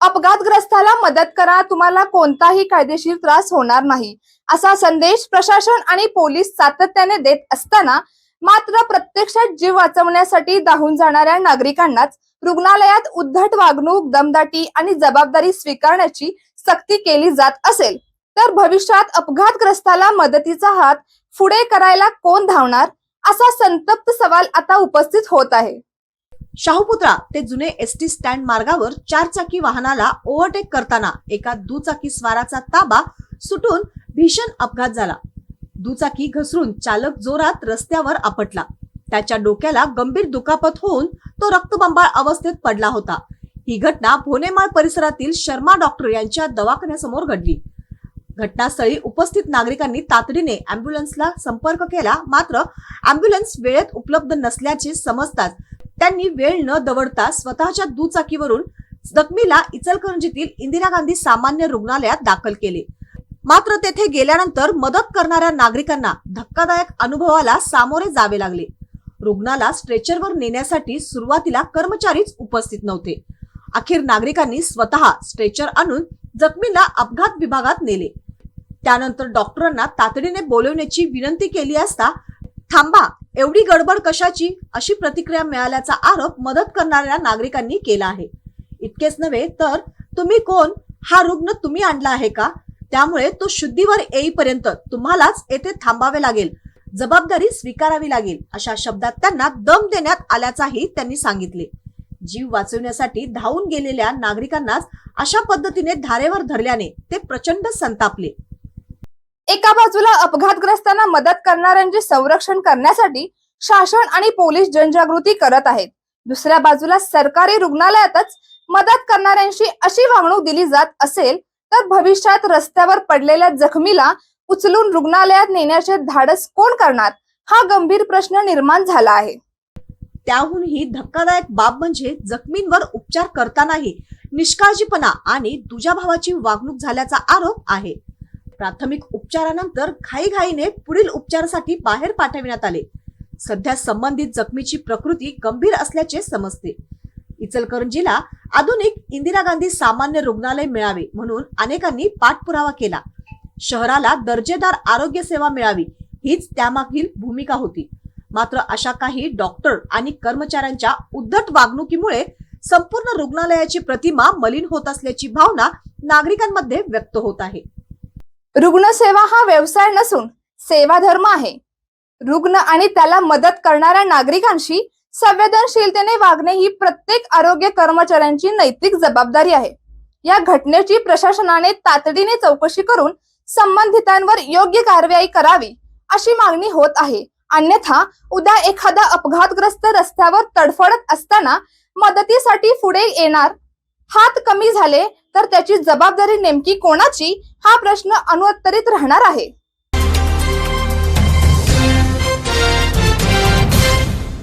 अपघातग्रस्ताला मदत करा, तुम्हाला कोणताही कायदेशीर त्रास होणार नाही, असा संदेश प्रशासन आणि पोलीस सातत्याने देत असताना मात्र प्रत्यक्षात जीव वाचवण्यासाठी धावून जाणाऱ्या नागरिकांनाच रुग्णालयात उद्धट वागणूक, दमदाटी आणि जबाबदारी स्वीकारण्याची सक्ती केली जात असेल तर भविष्यात अपघातग्रस्ताला मदतीचा हात पुढे करायला कोण धावणार, असा संतप्त सवाल आता उपस्थित होत आहे। शाहूपुतळा ते जुने एसटी स्टँड मार्गावर चारचाकी वाहनाला ओव्हरटेक करताना एका दुचाकी स्वाराचा ताबा सुटून भीषण अपघात झाला। दुचाकी घसरून चालक जोरात रस्त्यावर आपटला। त्याच्या डोक्याला गंभीर दुखापत होऊन तो रक्तबंबाळ अवस्थेत पडला होता। ही घटना भोनेमाळ परिसरातील शर्मा डॉक्टर यांच्या दवाखान्यासमोर घडली। घटनास्थळी उपस्थित नागरिकांनी तातडीने अँब्युलन्सला संपर्क केला, मात्र अँब्युलन्स वेळेत उपलब्ध नसल्याचे समजताच त्यांनी वेळ न दवडता स्वतःच्या दुचाकीवरून जखमीला इचलकरंजीतील इंदिरा गांधी सामान्य रुग्णालयात दाखल केले। मात्र तेथे गेल्यानंतर मदत करणाऱ्या नागरिकांना धक्कादायक अनुभवाला सामोरे जावे लागले। रुग्णाला स्ट्रेचरवर नेण्यासाठी सुरुवातीला कर्मचारीच उपस्थित नव्हते। अखेर नागरिकांनी स्वतः स्ट्रेचर आणून जखमीला अपघात विभागात नेले। त्यानंतर डॉक्टरांना तातडीने बोलवण्याची विनंती केली असता थांबा, एवढी गडबड कशाची, अशी प्रतिक्रिया मिळाल्याचा आरोप मदत करणाऱ्या नागरिकांनी केला आहे। इतकेच नव्हे तर तुम्ही कोण, हा रुग्ण तुम्ही आणला आहे का, त्यामुळे तो शुद्धीवर येईपर्यंत तुम्हालाच येथे थांबावे लागेल, जबाबदारी स्वीकारावी लागेल, अशा शब्दात त्यांना दम देण्यात आल्याचाही त्यांनी सांगितले। जीव वाचवण्यासाठी धावून गेलेल्या नागरिकांनाच अशा पद्धतीने धारेवर धरल्याने ते प्रचंड संतापले। एका बाजूला अपघातग्रस्तांना मदत करणाऱ्यांचे संरक्षण करण्यासाठी शासन आणि पोलीस जनजागृती करत आहेत, दुसऱ्या बाजूला सरकारी रुग्णालयातच मदत करणाऱ्यांशी अशी वागणूक दिली जात असेल तर भविष्यात रस्त्यावर पडलेल्या जखमीला उचलून रुग्णालयात नेण्याचे धाडस कोण करणार, हा गंभीर प्रश्न निर्माण झाला आहे। त्याहूनही धक्कादायक बाब म्हणजे जखमींवर उपचार करतानाही निष्काळजीपणा आणि दुजाभावाची वागणूक झाल्याचा आरोप आहे। प्राथमिक उपचारानंतर घाईघाईने पुढील उपचारासाठी बाहेर पाठविण्यात आले। सध्या संबंधित जखमीची प्रकृती गंभीर असल्याचे समजते। इचलकरंजीला आधुनिक इंदिरा गांधी सामान्य रुग्णालय मिळावे म्हणून अनेकांनी पाठपुरावा केला। शहराला दर्जेदार आरोग्य सेवा मिळावी हीच त्यामागील भूमिका होती। मात्र अशा काही डॉक्टर आणि कर्मचाऱ्यांच्या उद्धट वागणुकीमुळे संपूर्ण रुग्णालयाची प्रतिमा मलिन होत असल्याची भावना नागरिकांमध्ये व्यक्त होत आहे। रुग्णसेवा हा व्यवसाय नसून सेवा धर्म आहे। रुग्ण आणि त्याला मदत करणाऱ्या नागरिकांशी संवेदनशीलतेने वागणे ही प्रत्येक आरोग्य कर्मचाऱ्यांची नैतिक जबाबदारी आहे। या घटनेची प्रशासनाने तातडीने चौकशी करून संबंधितांवर योग्य कारवाई करावी अशी मागणी होत आहे। अन्यथा उद्या एखादा अपघातग्रस्त रस्त्यावर तडफडत असताना मदतीसाठी पुढे येणार, हात कमी झाले तर त्याची जबाबदारी नेमकी कोणाची, हा प्रश्न अनुत्तरित राहणार आहे।